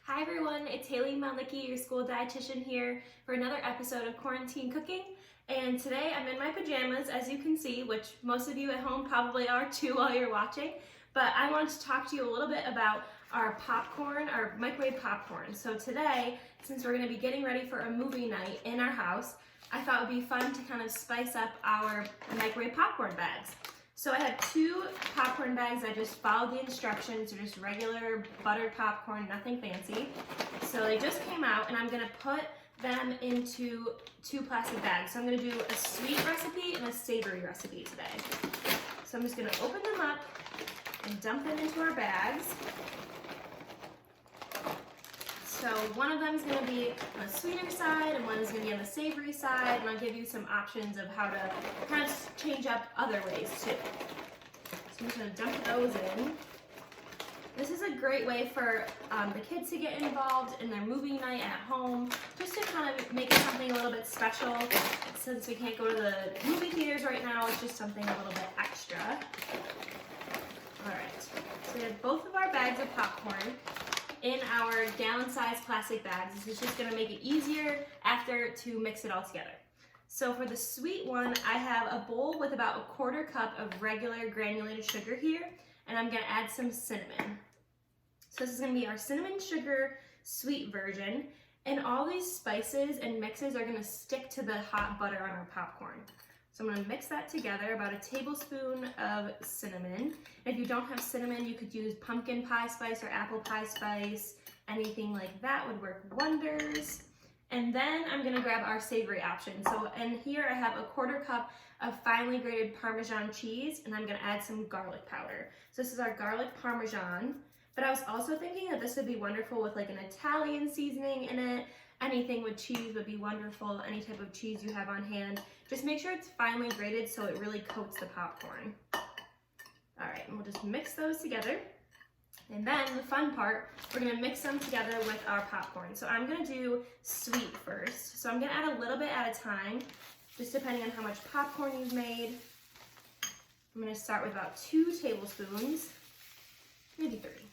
Hi everyone, it's Haley Malnicki, your school dietitian here for another episode of Quarantine Cooking. And today I'm in my pajamas, as you can see, which most of you at home probably are too while you're watching. But I wanted to talk to you a little bit about our popcorn, our microwave popcorn. So today, since we're going to be getting ready for a movie night in our house, I thought it would be fun to kind of spice up our microwave popcorn bags. So I have two popcorn bags. I just followed the instructions. They're just regular buttered popcorn, nothing fancy. So they just came out and I'm gonna put them into two plastic bags. So I'm gonna do a sweet recipe and a savory recipe today. So I'm just gonna open them up and dump them into our bags. So one of them is going to be on the sweeter side and one is going to be on the savory side, and I'll give you some options of how to kind of change up other ways too. So I'm just going to dump those in. This is a great way for the kids to get involved in their movie night at home, just to kind of make it something a little bit special. Since we can't go to the movie theaters right now, it's just something a little bit extra. Alright, so we have both of our bags of popcorn in our gallon-sized plastic bags. This is just gonna make it easier after to mix it all together. So for the sweet one, I have a bowl with about 1/4 cup of regular granulated sugar here, and I'm gonna add some cinnamon. So this is gonna be our cinnamon sugar sweet version, and all these spices and mixes are gonna stick to the hot butter on our popcorn. So I'm going to mix that together, about 1 tablespoon of cinnamon. If you don't have cinnamon, you could use pumpkin pie spice or apple pie spice. Anything like that would work wonders. And then I'm going to grab our savory option. So in here I have 1/4 cup of finely grated Parmesan cheese, and I'm going to add some garlic powder. So this is our garlic Parmesan. But I was also thinking that this would be wonderful with like an Italian seasoning in it. Anything with cheese would be wonderful, any type of cheese you have on hand. Just make sure it's finely grated so it really coats the popcorn. All right, and we'll just mix those together. And then the fun part, we're gonna mix them together with our popcorn. So I'm gonna do sweet first. So I'm gonna add a little bit at a time, just depending on how much popcorn you've made. I'm gonna start with about 2 tablespoons, maybe 3,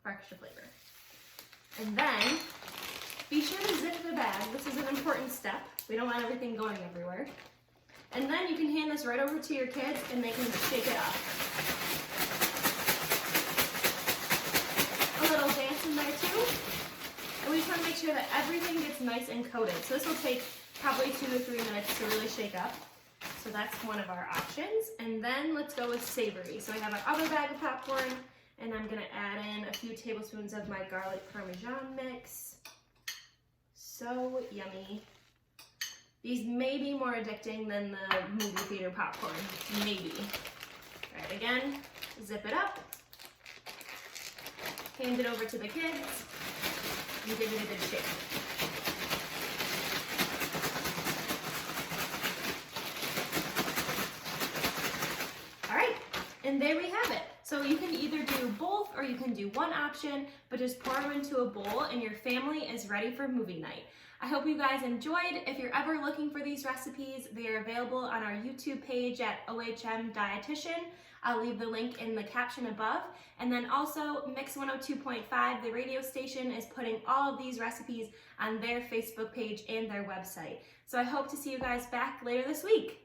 for extra flavor. And then, be sure to zip the bag. This is an important step. We don't want everything going everywhere. And then you can hand this right over to your kids and they can shake it up. A little dance in there too. And we just want to make sure that everything gets nice and coated. So this will take probably 2 to 3 minutes to really shake up. So that's one of our options. And then let's go with savory. So I have our other bag of popcorn, and I'm going to add in a few tablespoons of my garlic Parmesan mix. So yummy. These may be more addicting than the movie theater popcorn, maybe. All right, again, zip it up, hand it over to the kids, and give it a good shake. All right, and there we have it. So you can either do both or you can do one option, but just pour them into a bowl and your family is ready for movie night. I hope you guys enjoyed. If you're ever looking for these recipes, they are available on our YouTube page at OHM Dietitian. I'll leave the link in the caption above. And then also Mix 102.5, the radio station, is putting all of these recipes on their Facebook page and their website. So I hope to see you guys back later this week.